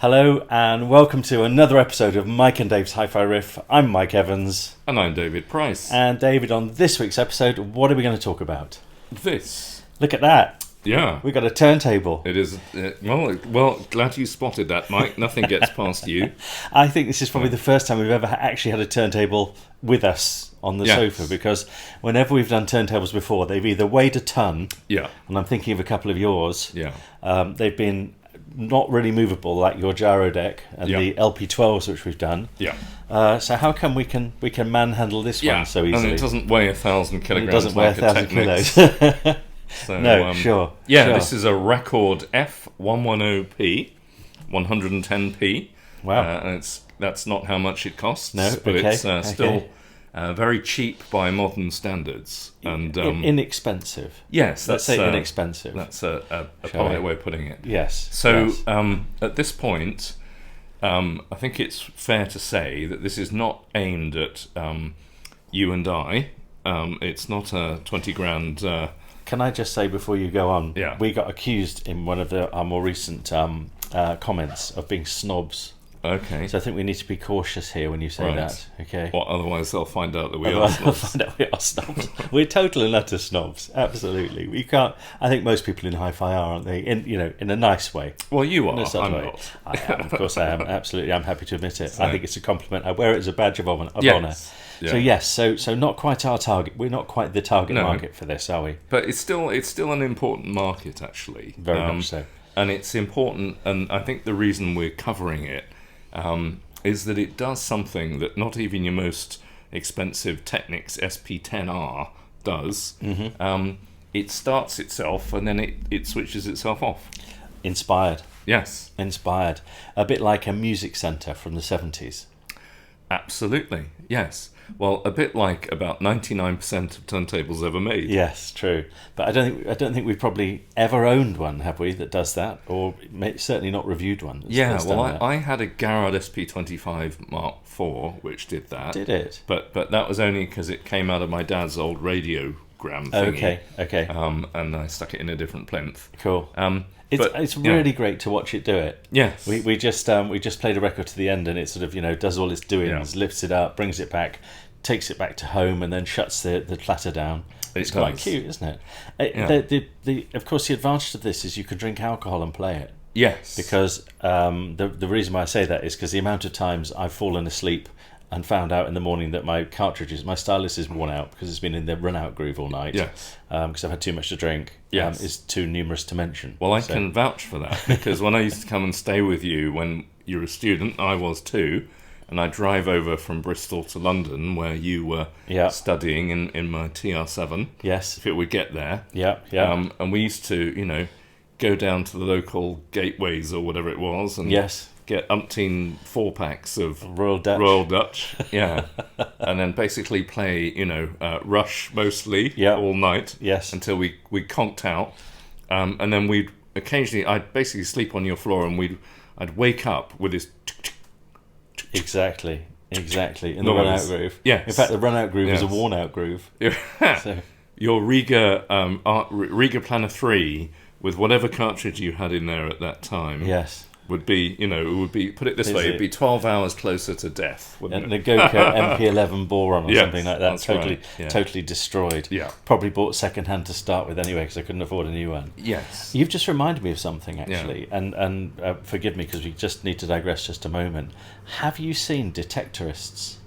Hello and welcome to another episode of Mike and Dave's Hi-Fi Riff. I'm Mike Evans. And I'm David Price. And David, on this week's episode, what are we going to talk about? This. Look at that. Yeah. We got a turntable. It is, well, glad you spotted that, Mike. Nothing gets past you. I think this is probably the first time we've ever actually had a turntable with us on the sofa, because whenever we've done turntables before, they've either weighed a ton, and I'm thinking of a couple of yours, they've been not really movable, like your gyro deck and the LP12s, which we've done. So how come we can manhandle this one so easily? And it doesn't weigh 1,000 kilograms. It doesn't weigh 1,000 kilos. So, no, sure. This is a Rekkord F110P, 110P. Wow. And that's not how much it costs, but it's still very cheap by modern standards. And inexpensive. Yes, let's say inexpensive. That's a polite way of putting it. Yes. So at this point, I think it's fair to say that this is not aimed at you and I. It's not a 20 grand... Can I just say before you go on, Yeah. we got accused in one of our more recent comments of being snobs. Okay. So I think we need to be cautious here when you say that. Okay. Well, otherwise they'll find out that we are Otherwise they'll snobs. find out we are snobs. We're total and utter snobs. Absolutely. We can't. I think most people in hi-fi are, aren't they? In a nice way. Well, you In a are. subtle I'm way. not. I am. Of course, I am. Absolutely. I'm happy to admit it. So- I think it's a compliment. I wear it as a badge of honour. Yes. Yeah. So yes. So not quite our target. We're not quite the target market for this, are we? But it's still an important market, actually. Very much so. And it's important, and I think the reason we're covering it is that it does something that not even your most expensive Technics SP10R does. Mm-hmm. It starts itself, and then it switches itself off. Inspired. Yes. Inspired. A bit like a music centre from the 70s. Absolutely, yes. Well, a bit like about 99% of turntables ever made. Yes, true. But I don't think we've probably ever owned one, have we, that does that, or certainly not reviewed one. I had a Garrard SP25 Mark IV, which did that. Did it? But that was only because it came out of my dad's old radiogram thingy. Okay. And I stuck it in a different plinth. Cool. It's really great to watch it do it. Yes. We just played a record to the end, and it sort of does all its doings, lifts it up, brings it back, takes it back to home, and then shuts the platter down. It's quite cute, isn't it? Of course, the advantage of this is you can drink alcohol and play it. Yes. Because the reason why I say that is because the amount of times I've fallen asleep and found out in the morning that my stylus is worn out because it's been in the run-out groove all night. Yes. Because I've had too much to drink. Yes. Is too numerous to mention. Well, I can vouch for that, because when I used to come and stay with you when you were a student, I was too, and I'd drive over from Bristol to London where you were studying in my TR7. Yes. If it would get there. Yeah. And we used to, go down to the local gateways or whatever it was and get umpteen 4-packs of Royal Dutch. And then basically play, Rush mostly all night until we conked out. And then I'd basically sleep on your floor, and I'd wake up with this Exactly. In the run-out groove. Yes. In fact, the run-out groove is a worn-out groove. So. Your Riga Planner 3 with whatever cartridge you had in there at that time. Yes. Would be, put it this way, it'd be 12 hours closer to death, wouldn't it? And the Goka MP11 boron or something like that, totally destroyed. Yeah. Probably bought second-hand to start with anyway, because I couldn't afford a new one. Yes. You've just reminded me of something, actually, and forgive me, because we just need to digress just a moment. Have you seen Detectorists?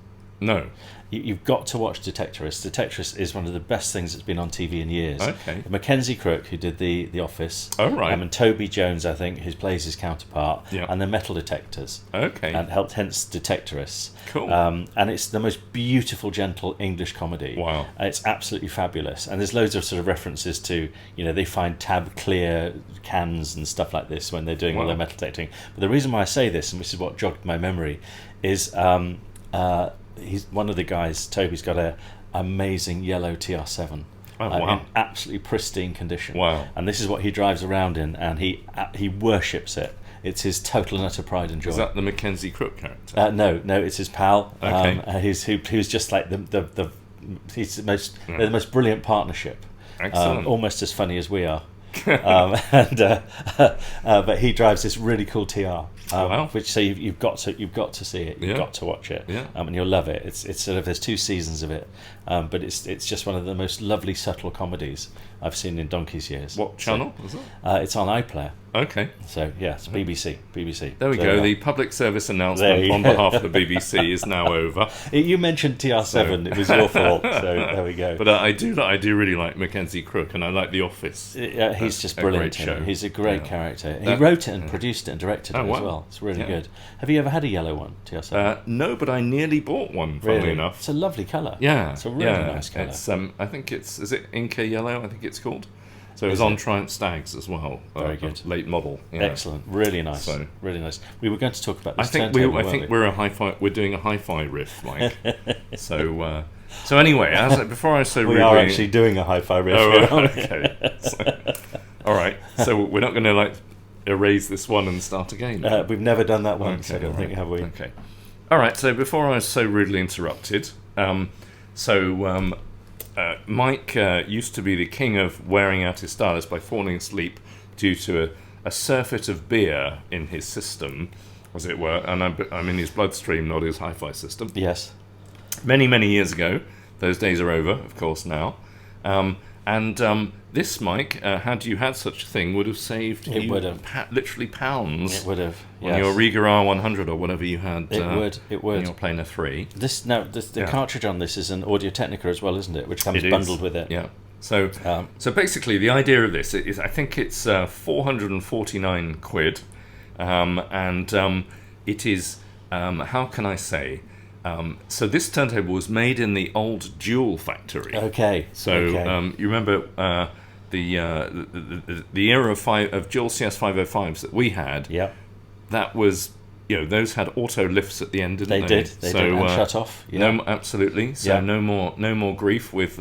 No. You've got to watch Detectorists. Detectorists is one of the best things that's been on TV in years. Okay. Mackenzie Crook, who did the Office. Oh, right. And Toby Jones, I think, who plays his counterpart. Yeah. And the Metal Detectors. Okay. And hence Detectorists. Cool. And it's the most beautiful, gentle English comedy. Wow. It's absolutely fabulous. And there's loads of sort of references to, they find tab clear cans and stuff like this when they're doing all their metal detecting. But the reason why I say this, and this is what jogged my memory, is he's one of the guys. Toby's got a amazing yellow TR7. Oh, wow. In absolutely pristine condition. Wow. And this is what he drives around in, and he worships it. It's his total and utter pride and joy. Is that the Mackenzie Crook character? No, it's his pal. Okay. Who's just like he's the most brilliant partnership. Excellent. Almost as funny as we are. But he drives this really cool TR. Wow. Which so you've got to see it. You've got to watch it. Yeah. And you'll love it. It's sort of there's 2 seasons of it, but it's just one of the most lovely subtle comedies I've seen in donkey's years. What channel is it? It's on iPlayer. Okay. So yeah, it's BBC. There we go. The public service announcement on behalf of the BBC is now over. You mentioned TR7. It was your fault. So there we go. But I do really like Mackenzie Crook, and I like The Office. Yeah, he's just brilliant. Show. He's a great character. He wrote it and produced it and directed it as well. It's really good. Have you ever had a yellow one, TR7? No, but I nearly bought one. Funnily enough, it's a lovely colour. Yeah, it's a really nice colour. It's I think is it Inca Yellow? I think it's called. So it was on Triumph Stags as well. Very good. Late model. Yeah. Excellent. Really nice. Really nice. We were going to talk about this. I think we're a hi-fi. We're doing a hi-fi riff, Mike. So anyway, before I so we are actually doing a hi-fi riff. Oh, okay. All right. So we're not going to erase this one and start again. We've never done that once. I don't think, have we? Okay. All right. So before I was so rudely interrupted, Mike used to be the king of wearing out his stylus by falling asleep due to a surfeit of beer in his system, as it were, and I'm in his bloodstream, not his hi-fi system. Yes. Many, many years ago. Those days are over, of course, now. This, Mike, had you had such a thing, would have saved you literally pounds. It would have. On your Riga R100 or whatever you had. It would. On your Planer 3. The cartridge on this is an Audio Technica as well, isn't it? Which comes bundled with it. Yeah. So basically, the idea of this is, I think it's 449 quid, and it is how can I say? So this turntable was made in the old Dual factory. Okay. So you remember the era of Dual CS505s that we had. Yeah. That was, those had auto lifts at the end, didn't they? They did. And shut off. Yeah. No, absolutely. So no more grief with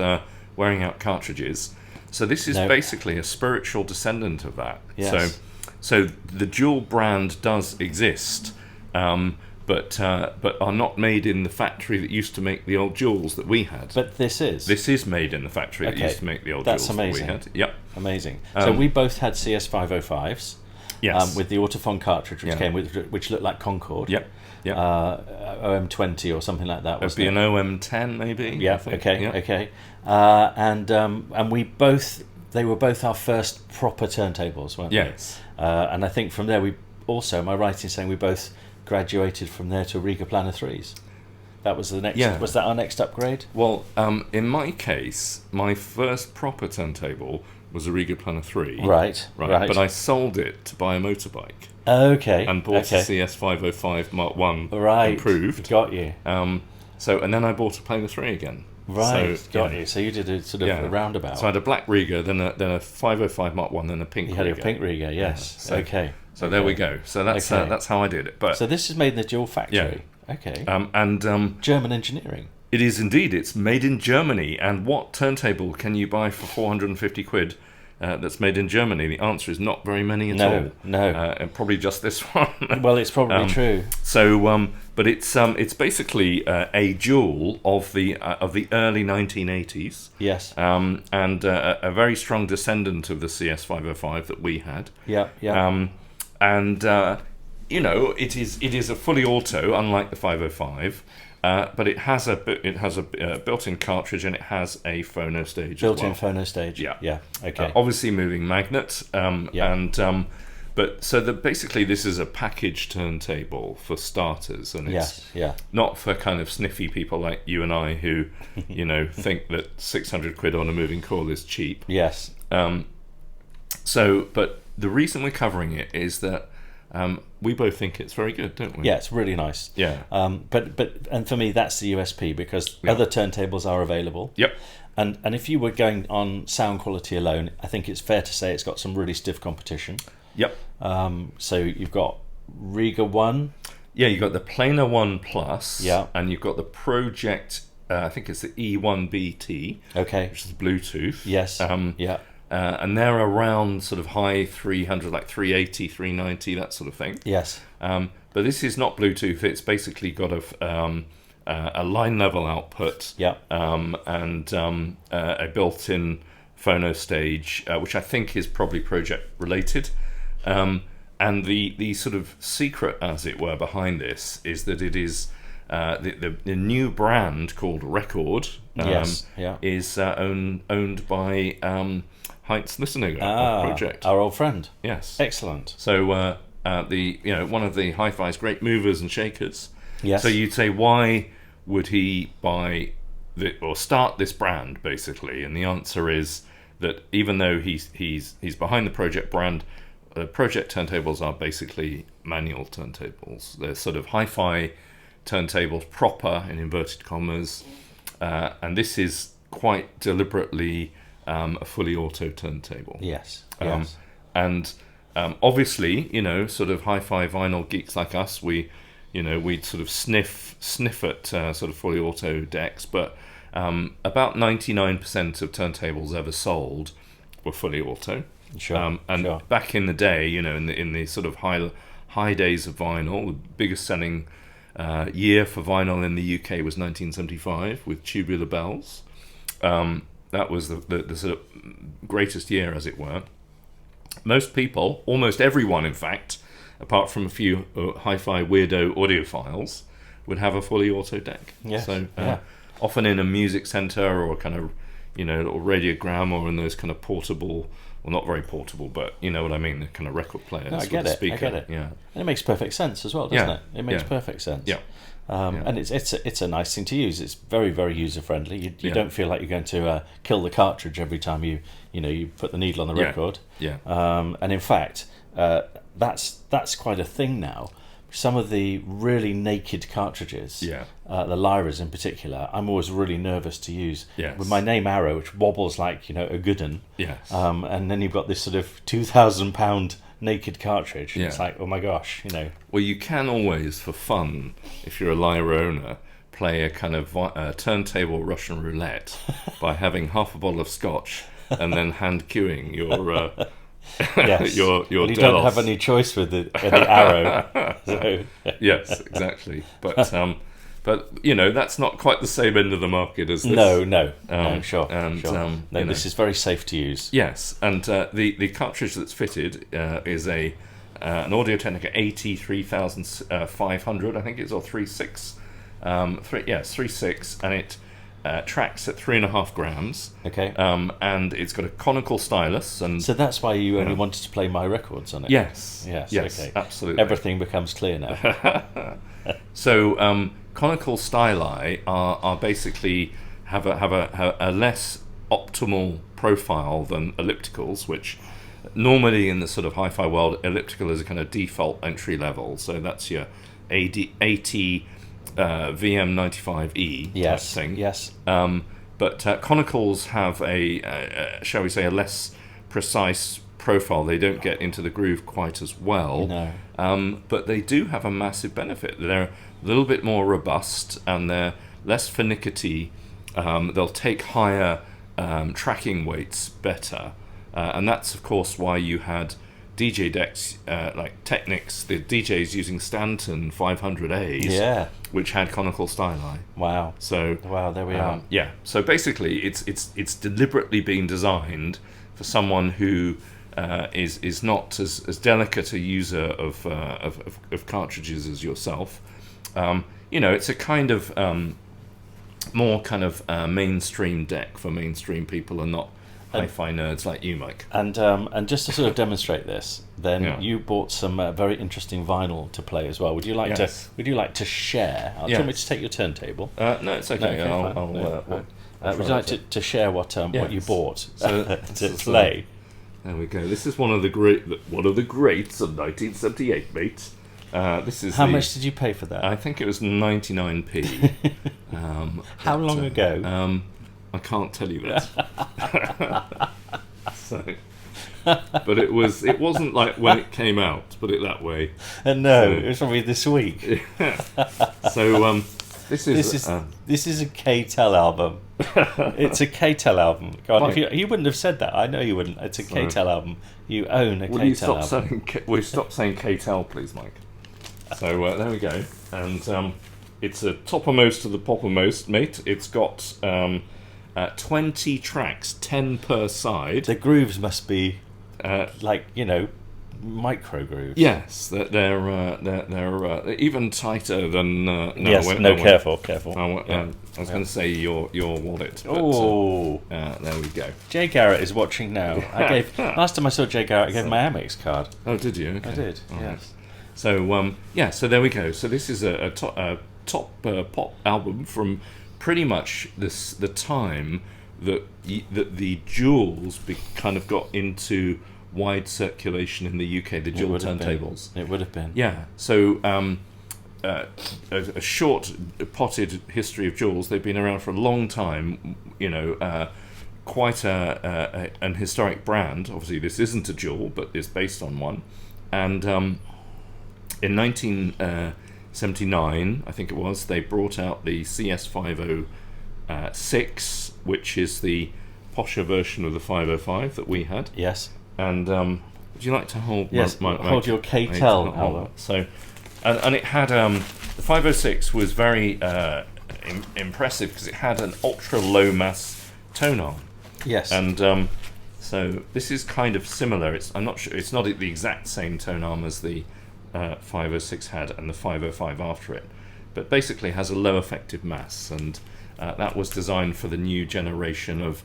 wearing out cartridges. So this is basically a spiritual descendant of that. Yes. So the Dual brand does exist. But are not made in the factory that used to make the old Duals that we had. But this is? This is made in the factory that used to make the old Duals that we had. Yep. Amazing. So we both had CS505s. Yes. With the Autophon cartridge, which looked like Concorde. Yep. OM20 or something like that. It'd be an OM10 maybe. Yeah. Okay. And they were both our first proper turntables, weren't they? Yes. And I think from there we also, am I right in saying we both graduated from there to Riga Planer 3s? That was the next. Was that our next upgrade? Well, in my case, my first proper turntable was a Riga Planer 3. Right. But I sold it to buy a motorbike. Okay. And bought a CS505 Mark 1 improved. Got you. And then I bought a Planer 3 again. Right. Got you. So you did a sort of a roundabout. So I had a black Riga, then a 505 Mark 1, then a pink Riga. You had a pink Riga, yes. Okay. So there we go. So that's how I did it. But so this is made in the Dual factory. Yeah. Okay. And German engineering. It is indeed. It's made in Germany. And what turntable can you buy for 450 quid that's made in Germany? The answer is not very many at all. No. And probably just this one. Well, it's probably true. So, but it's basically a Dual of the early 1980s. Yes. And a very strong descendant of the CS505 that we had. Yeah. And it is a fully auto, unlike the 505. But it has a built-in cartridge, and it has a phono stage. Built-in phono stage. Yeah. Okay. Obviously, moving magnet. But so basically this is a package turntable for starters, and it's not for kind of sniffy people like you and I who, think that 600 quid on a moving coil is cheap. Yes. But the reason we're covering it is that. We both think it's very good, don't we? Yeah, it's really nice. Yeah. But for me, that's the USP, because other turntables are available. Yep. And if you were going on sound quality alone, I think it's fair to say it's got some really stiff competition. Yep. So you've got Riga 1. Yeah, you've got the Planer 1 Plus. Yeah. And you've got the Project, I think it's the E1BT. Okay. Which is Bluetooth. Yes. And they're around sort of high 300, like 380, 390, that sort of thing. Yes. But this is not Bluetooth. It's basically got a line level output. Yeah. And a built-in phono stage, which I think is probably project related. And the sort of secret, as it were, behind this is that it is the new brand called Rekkord is owned by Heinz Lisseniger Project, our old friend. Yes, excellent. So one of the Hi-Fi's great movers and shakers. Yes. So you'd say, why would he buy or start this brand, basically? And the answer is that even though he's behind the project brand, project turntables are basically manual turntables. They're sort of hi-fi turntables, proper in inverted commas, and this is quite deliberately a fully auto turntable. Yes. And obviously, sort of hi-fi vinyl geeks like us, we'd sort of sniff at sort of fully auto decks, but about 99% of turntables ever sold were fully auto. Sure. Back in the day, in the sort of high days of vinyl, the biggest selling year for vinyl in the UK was 1975 with Tubular Bells. That was the sort of greatest year, as it were. Most people, almost everyone in fact, apart from a few hi-fi weirdo audiophiles, would have a fully auto deck. Yes. So often in a music centre or kind of little radiogram, or in those kind of portable, well, not very portable, but you know what I mean, the kind of record player. No, I get it. Yeah, and it makes perfect sense as well, doesn't it? It makes perfect sense. Yeah. And it's a nice thing to use. It's very, very user friendly. You don't feel like you're going to kill the cartridge every time you put the needle on the record. Yeah. And in fact, that's quite a thing now. Some of the really naked cartridges, the Lyras in particular, I'm always really nervous to use. Yes. With my name Arrow, which wobbles like a good one. Yes. And then you've got this sort of £2,000 naked cartridge. It's like, oh my gosh, Well, you can always, for fun, if you're a Lyra owner, play a kind of turntable Russian roulette by having half a bottle of scotch and then hand cueing your yes. your you don't have any choice with the Arrow. So. Yes, exactly. But that's not quite the same end of the market as this. No, sure. This is very safe to use. Yes, and the cartridge that's fitted is an Audio-Technica AT3500, I think it's, or 3.6. 3.6, and it tracks at 3.5 grams. Okay. And it's got a conical stylus, and so that's why you only wanted to play my records on it. Yes. Okay. Absolutely. Everything becomes clear now. So conical styli are basically have a less optimal profile than ellipticals, which normally in the sort of hi-fi world, elliptical is a kind of default entry level. So that's your AT VM95E type thing. Yes. But conicals have shall we say, a less precise profile. They don't get into the groove quite as well. No. But they do have a massive benefit. They're a little bit more robust and they're less finicky. They'll take higher tracking weights better. And that's, of course, why you had DJ decks like Technics, the DJs using Stanton 500As, which had conical styli. Wow. So there we are. Yeah. So basically, it's deliberately been designed for someone who is not as delicate a user of cartridges as yourself. It's a kind of more kind of mainstream deck for mainstream people, and not hi-fi nerds like you, Mike. And just to sort of demonstrate this, then you bought some very interesting vinyl to play as well. Would you like to share? Do you want me to take your turntable? No, it's okay. Would you like to share what you bought to play? There we go. This is one of the greats of 1978, mate. This is how much did you pay for that? I think it was 99p. How long ago? I can't tell you that. But it wasn't like when it came out, put it that way. No, it was probably this week. So this is a K-Tel album. It's a K-Tel album. God, if you wouldn't have said that, I know you wouldn't. It's a K-Tel album. You own a K-Tel album. Will you stop saying K-Tel, please, Mike? So there we go. And it's a toppermost to the poppermost, mate. It's got 20 tracks, 10 per side. The grooves must be micro grooves. Yes, they're even tighter than. Careful. I was going to say your wallet. But, there we go. Jay Garrett is watching now. Last time I saw Jay Garrett, I gave him my Amex card. Oh, did you? Okay. I did. All yes. Right. So there we go. So this is a top pop album from pretty much the time that the jewels kind of got into wide circulation in the UK, the dual turntables. It would have been. Yeah. So a short potted history of jewels. They've been around for a long time. Quite an historic brand. Obviously, this isn't a jewel, but is based on one. And in 1979, I think it was, they brought out the CS506, which is the posher version of the 505 that we had. Yes. And would you like to hold hold your K-Tel album? So, and it had the 506 was very impressive because it had an ultra low mass tone arm. Yes. And so this is kind of similar. I'm not sure. It's not the exact same tone arm as the 506 had and the 505 after it, but basically has a low effective mass, and that was designed for the new generation of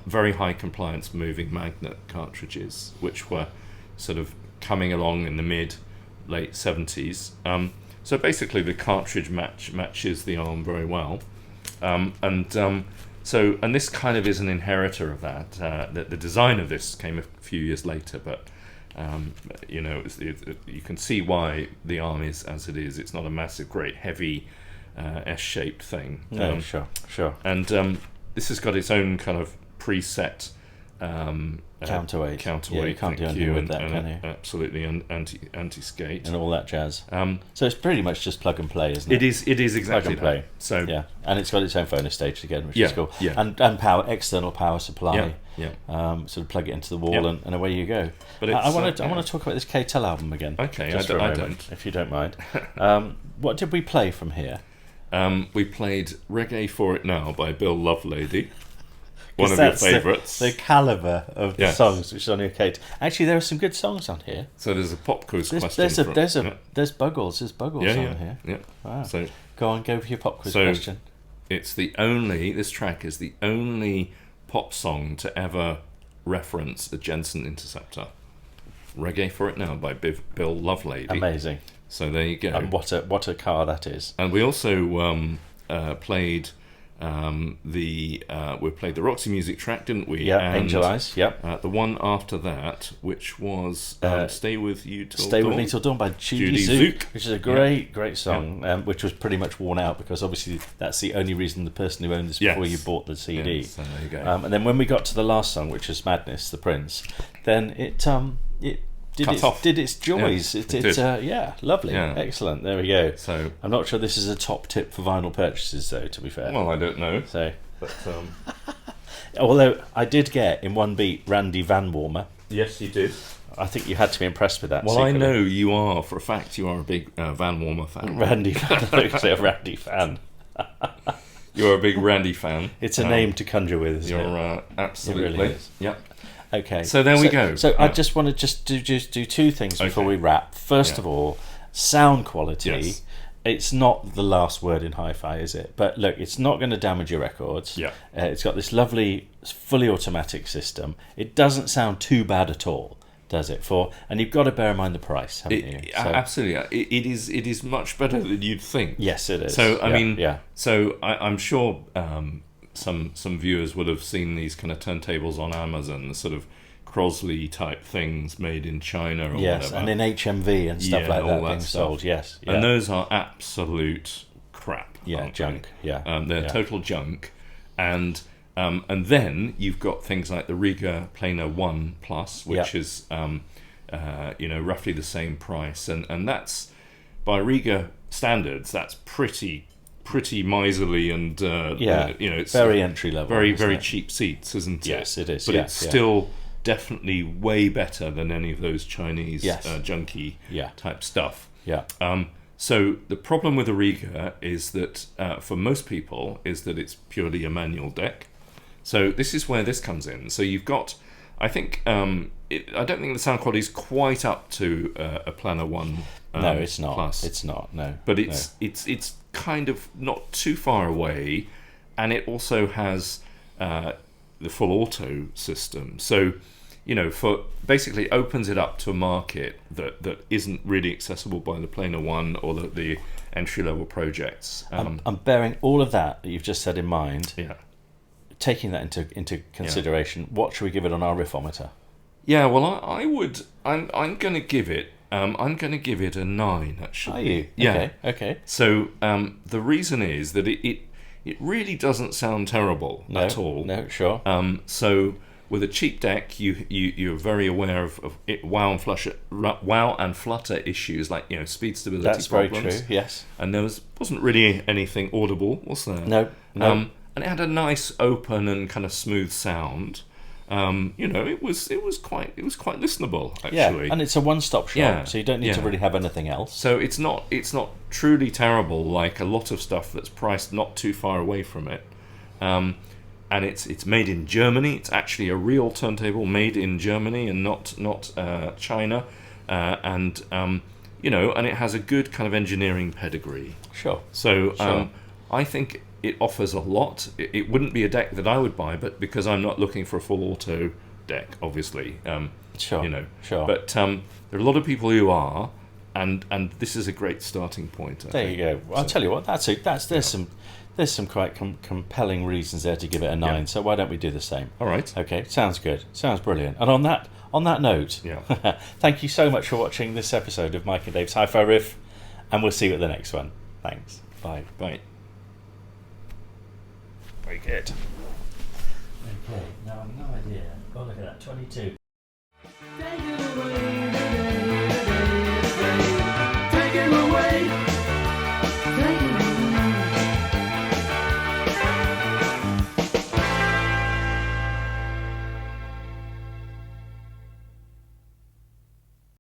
very high compliance moving magnet cartridges, which were sort of coming along in the late 70s. So basically the cartridge matches the arm very well, and this kind of is an inheritor of that. The design of this came a few years later, but you can see why the arm is as it is. It's not a massive, great, heavy S-shaped thing. No, sure. And this has got its own kind of preset counterweight. Yeah, you can't do anything with that, can you? Absolutely, and anti-skate and all that jazz. So it's pretty much just plug and play, isn't it? It is exactly plug and play. So yeah, and it's got its own phonus stage again, which is cool. Yeah. And external power supply. Yeah. Sort of plug it into the wall and away you go. But I want to talk about this K-Tel album again. Okay, I don't, if you don't mind. What did we play from here? We played Reggae For It Now by Bill Lovelady. One of your favourites. The calibre of the songs which is on your K-Tel. Actually, there are some good songs on here. So there's a pop quiz question. There's Buggles. There's Buggles on here. Yeah. Wow. So go on, go for your pop quiz question. This track is the only pop song to ever reference a Jensen interceptor. Reggae For It Now by Bill Lovelady. Amazing. So there you go. And what a car that is. And we also played we played the Roxy Music track, didn't we? Yeah, Angel Eyes. Yep. The one after that, which was "Stay With You Till Stay Dawn." With Me Till Dawn by Judy Zook, which is a great song, which was pretty much worn out because obviously that's the only reason the person who owned this before you bought the CD. Yes, so there you go. And then when we got to the last song, which is Madness, the Prince, then it did its joys. Yeah, lovely, excellent. There we go. So I'm not sure this is a top tip for vinyl purchases, though. To be fair, well, I don't know. So, but although I did get in one beat Randy Van Warmer. Yes, you did. I think you had to be impressed with that. Well, secretly. I know you are for a fact. You are a big Van Warmer fan. Randy Van, a Randy fan. You're a big Randy fan. It's a name to conjure with, isn't it? Absolutely. It really is. Yep. Okay. So there we go. So I just want to do two things before we wrap. First of all, sound quality. Yes. It's not the last word in hi-fi, is it? But look, it's not going to damage your records. Yeah. It's got this lovely, fully automatic system. It doesn't sound too bad at all, does it? And you've got to bear in mind the price, haven't you? So, absolutely. It is much better than you'd think. Yes, it is. So So I'm sure some viewers would have seen these kind of turntables on Amazon, the sort of Crosley type things made in China or whatever. And in HMV and stuff like that being sold. Yes, and those are absolute crap. Junk. They're total junk, and then you've got things like the Riga Planar 1 Plus, which is roughly the same price, and that's by Riga standards, that's pretty miserly and it's very entry level, very cheap seats, isn't it? Yes, it is. But it's still definitely way better than any of those Chinese junky type stuff. Yeah. So the problem with the Riga is that for most people is that it's purely a manual deck. So this is where this comes in. So you've got, I think, I don't think the sound quality is quite up to a Planner 1. No, it's not. Plus. It's not. No, but it's kind of not too far away, and it also has the full auto system. So, for basically opens it up to a market that isn't really accessible by the Planer 1 or the entry level projects. I'm bearing all of that you've just said in mind. Yeah. Taking that into consideration, what should we give it on our riffometer? Yeah, well, I'm going to give it. I'm going to give it a 9. Actually. Are you? Yeah. Okay. So the reason is that it really doesn't sound terrible at all. No, sure. So with a cheap deck, you're very aware of it, wow and flutter issues like speed stability. That's problems. very true. Yes. And there wasn't really anything audible, was there? No. And it had a nice open and kind of smooth sound. It was quite listenable actually. Yeah, and it's a one-stop shop, so you don't need to really have anything else. So it's not truly terrible like a lot of stuff that's priced not too far away from it. And it's made in Germany. It's actually a real turntable made in Germany and not China. And it has a good kind of engineering pedigree. Sure. So I think it offers a lot. It wouldn't be a deck that I would buy, but because I'm not looking for a full auto deck, obviously. Sure. But there are a lot of people who are, and this is a great starting point. I think. You go. Well, I'll tell you what. There's some quite compelling reasons there to give it a 9. So why don't we do the same? All right. Okay. Sounds good. Sounds brilliant. And on that note, thank you so much for watching this episode of Mike and Dave's Hi-Fi Riff, and we'll see you at the next one. Thanks. Bye. Very good. Okay, now I've no idea. Oh, look at that, 22.